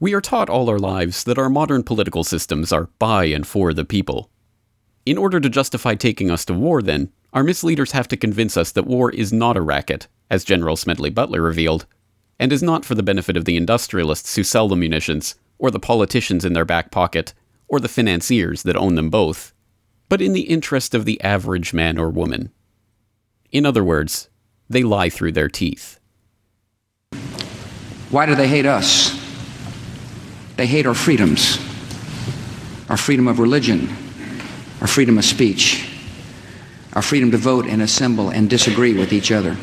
We are taught all our lives that our modern political systems are by and for the people. In order to justify taking us to war, then, our misleaders have to convince us that war is not a racket, as General Smedley Butler revealed, and is not for the benefit of the industrialists who sell the munitions, or the politicians in their back pocket, or the financiers that own them both, but in the interest of the average man or woman. In other words, they lie through their teeth. Why do they hate us? They hate our freedoms, our freedom of religion, our freedom of speech, our freedom to vote and assemble and disagree with each other.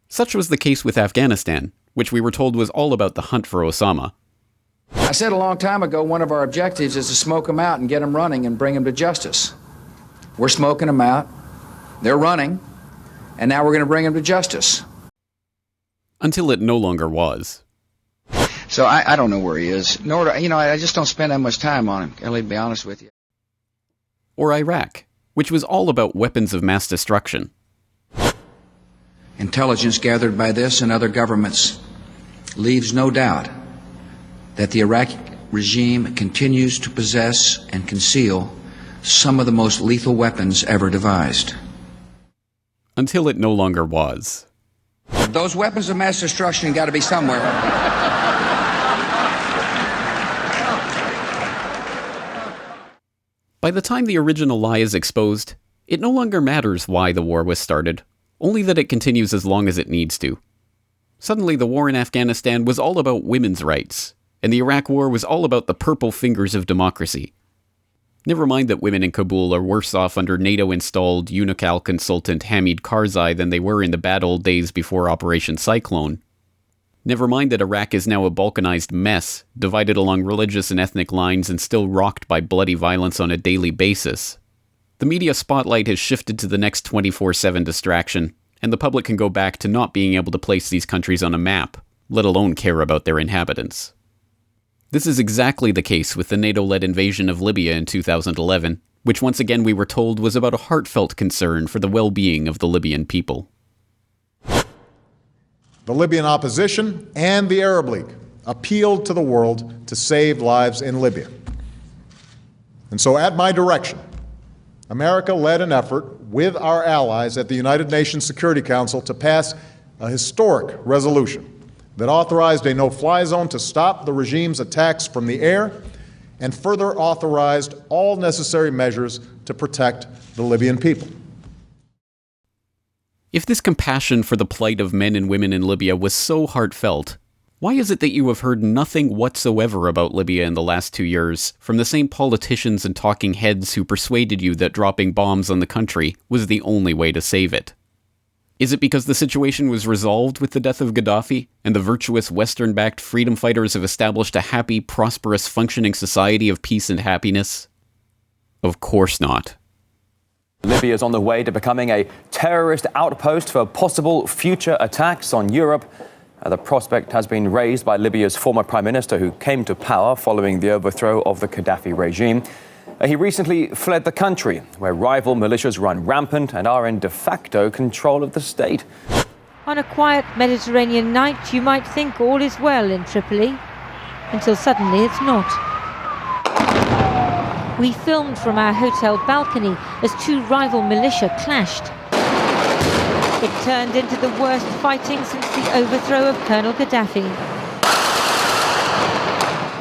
Such was the case with Afghanistan, which we were told was all about the hunt for Osama. I said a long time ago one of our objectives is to smoke them out and get them running and bring them to justice. We're smoking them out, they're running, and now we're going to bring them to justice. Until it no longer was. So I don't know where he is. Nor do, I just don't spend that much time on him, Kelly, to be honest with you. Or Iraq, which was all about weapons of mass destruction. Intelligence gathered by this and other governments leaves no doubt that the Iraqi regime continues to possess and conceal some of the most lethal weapons ever devised. Until it no longer was. Those weapons of mass destruction got to be somewhere. By the time the original lie is exposed, it no longer matters why the war was started, only that it continues as long as it needs to. Suddenly the war in Afghanistan was all about women's rights, and the Iraq war was all about the purple fingers of democracy. Never mind that women in Kabul are worse off under NATO-installed UNICAL consultant Hamid Karzai than they were in the bad old days before Operation Cyclone. Never mind that Iraq is now a balkanized mess, divided along religious and ethnic lines and still rocked by bloody violence on a daily basis. The media spotlight has shifted to the next 24/7 distraction, and the public can go back to not being able to place these countries on a map, let alone care about their inhabitants. This is exactly the case with the NATO-led invasion of Libya in 2011, which once again we were told was about a heartfelt concern for the well-being of the Libyan people. The Libyan opposition and the Arab League appealed to the world to save lives in Libya. And so at my direction, America led an effort with our allies at the United Nations Security Council to pass a historic resolution that authorized a no-fly zone to stop the regime's attacks from the air and further authorized all necessary measures to protect the Libyan people. If this compassion for the plight of men and women in Libya was so heartfelt, why is it that you have heard nothing whatsoever about Libya in the last 2 years from the same politicians and talking heads who persuaded you that dropping bombs on the country was the only way to save it? Is it because the situation was resolved with the death of Gaddafi, and the virtuous Western-backed freedom fighters have established a happy, prosperous, functioning society of peace and happiness? Of course not. Libya is on the way to becoming a terrorist outpost for possible future attacks on Europe. The prospect has been raised by Libya's former prime minister who came to power following the overthrow of the Gaddafi regime. He recently fled the country, where rival militias run rampant and are in de facto control of the state. On a quiet Mediterranean night, you might think all is well in Tripoli, until suddenly it's not. We filmed from our hotel balcony as two rival militia clashed. It turned into the worst fighting since the overthrow of Colonel Gaddafi.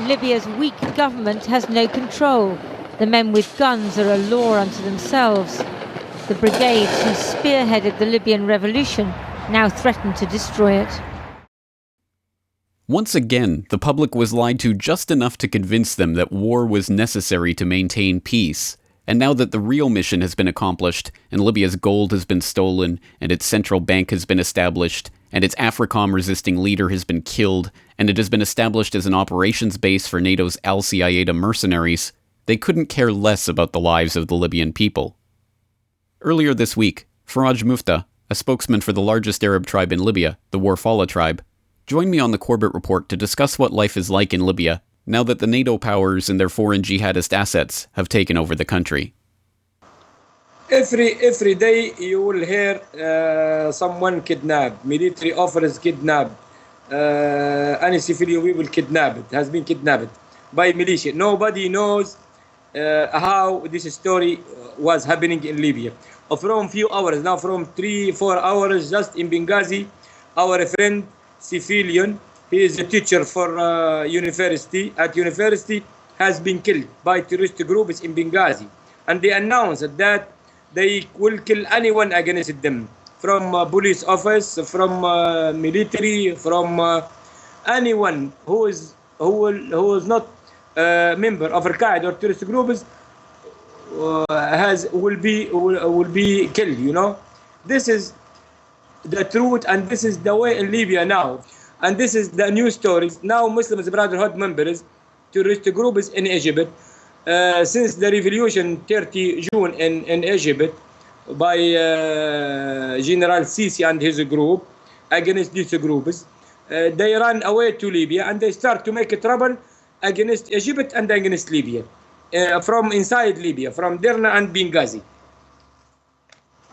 Libya's weak government has no control. The men with guns are a law unto themselves. The brigades who spearheaded the Libyan revolution now threaten to destroy it. Once again, the public was lied to just enough to convince them that war was necessary to maintain peace, and now that the real mission has been accomplished, and Libya's gold has been stolen, and its central bank has been established, and its AFRICOM-resisting leader has been killed, and it has been established as an operations base for NATO's Al-CIAda mercenaries, they couldn't care less about the lives of the Libyan people. Earlier this week, Faraj Mufta, a spokesman for the largest Arab tribe in Libya, the Warfala tribe, joined me on the Corbett Report to discuss what life is like in Libya now that the NATO powers and their foreign jihadist assets have taken over the country. Every day you will hear someone kidnapped, military officers kidnapped, any civilian people kidnapped, has been kidnapped by militia. Nobody knows how this story was happening in Libya. From few hours, now from 3-4 hours, just in Benghazi, our friend civilian, he is a teacher for university, has been killed by terrorist groups in Benghazi. And they announced that they will kill anyone against them, from police office, from military, from anyone who is not a member of Al-CIAda or terrorist groups will be killed. You know, this is the truth, and this is the way in Libya now, and this is the new stories now. Muslims Brotherhood members, terrorist groups in Egypt, since the revolution 30 June in Egypt by General Sisi and his group against these groups, they ran away to Libya and they start to make trouble against Egypt and against Libya, from inside Libya, from Derna and Benghazi.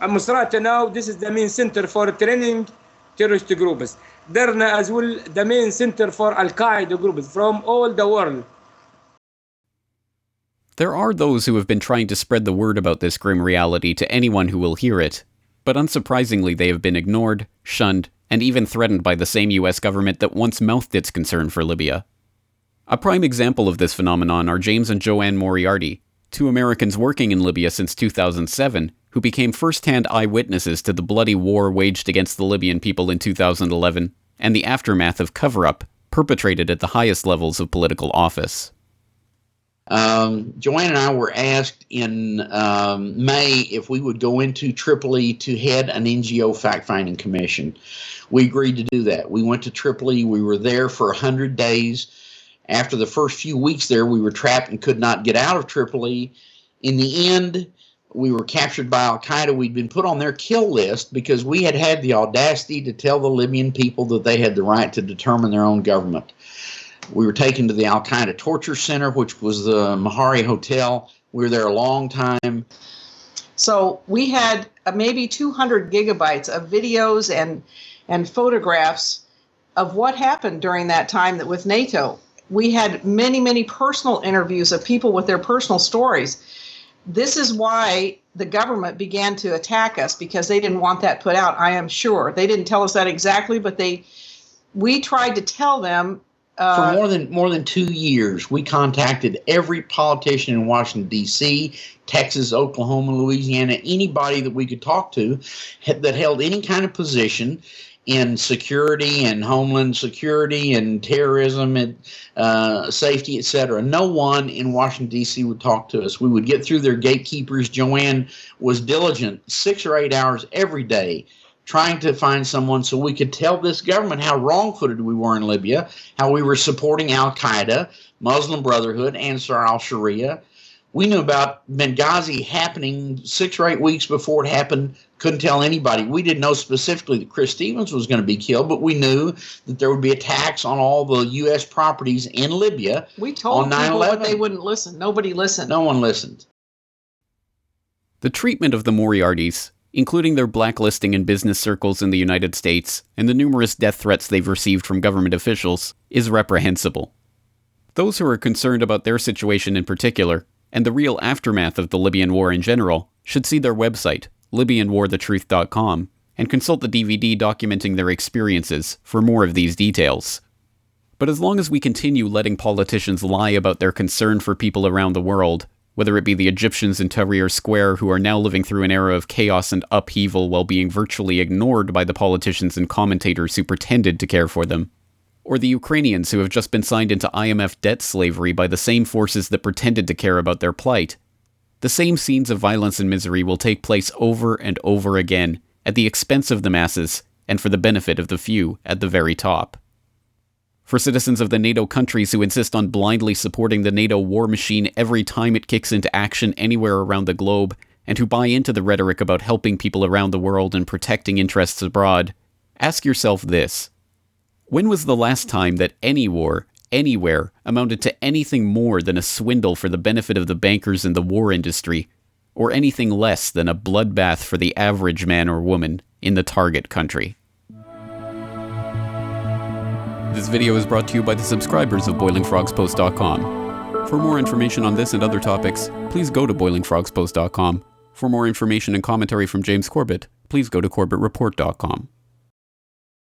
And Misrata now, this is the main center for training terrorist groups. Derna as well, the main center for Al-Qaeda groups from all the world. There are those who have been trying to spread the word about this grim reality to anyone who will hear it, but unsurprisingly they have been ignored, shunned, and even threatened by the same US government that once mouthed its concern for Libya. A prime example of this phenomenon are James and Joanne Moriarty, two Americans working in Libya since 2007, who became first-hand eyewitnesses to the bloody war waged against the Libyan people in 2011, and the aftermath of cover-up perpetrated at the highest levels of political office. Joanne and I were asked in May if we would go into Tripoli to head an NGO fact-finding commission. We agreed to do that. We went to Tripoli. We were there for 100 days. After the first few weeks there, we were trapped and could not get out of Tripoli. In the end, we were captured by Al-Qaeda. We'd been put on their kill list because we had had the audacity to tell the Libyan people that they had the right to determine their own government. We were taken to the Al-Qaeda torture center, which was the Moriarty Hotel. We were there a long time. So we had maybe 200 gigabytes of videos and photographs of what happened during that time with NATO. We had many, many personal interviews of people with their personal stories. This is why the government began to attack us, because they didn't want that put out, I am sure. They didn't tell us that exactly, but we tried to tell them. For more than 2 years, we contacted every politician in Washington, D.C., Texas, Oklahoma, Louisiana, anybody that we could talk to that held any kind of position in security and homeland security and terrorism and safety, etc. No one in Washington, D.C. would talk to us. We would get through their gatekeepers. Joanne was diligent 6 or 8 hours every day trying to find someone so we could tell this government how wrong-footed we were in Libya, how we were supporting Al-Qaeda, Muslim Brotherhood, Ansar al-Sharia. We knew about Benghazi happening 6 or 8 weeks before it happened, couldn't tell anybody. We didn't know specifically that Chris Stevens was going to be killed, but we knew that there would be attacks on all the U.S. properties in Libya. We told on people, 9/11. but they wouldn't listen. Nobody listened. No one listened. The treatment of the Moriartys, including their blacklisting in business circles in the United States and the numerous death threats they've received from government officials, is reprehensible. Those who are concerned about their situation in particular, and the real aftermath of the Libyan war in general, should see their website, LibyanWarTheTruth.com, and consult the DVD documenting their experiences for more of these details. But as long as we continue letting politicians lie about their concern for people around the world, whether it be the Egyptians in Tahrir Square who are now living through an era of chaos and upheaval while being virtually ignored by the politicians and commentators who pretended to care for them, or the Ukrainians who have just been signed into IMF debt slavery by the same forces that pretended to care about their plight, the same scenes of violence and misery will take place over and over again at the expense of the masses and for the benefit of the few at the very top. For citizens of the NATO countries who insist on blindly supporting the NATO war machine every time it kicks into action anywhere around the globe, and who buy into the rhetoric about helping people around the world and protecting interests abroad, ask yourself this. When was the last time that any war, anywhere, amounted to anything more than a swindle for the benefit of the bankers in the war industry, or anything less than a bloodbath for the average man or woman in the target country? This video is brought to you by the subscribers of BoilingFrogsPost.com. For more information on this and other topics, please go to BoilingFrogsPost.com. For more information and commentary from James Corbett, please go to CorbettReport.com.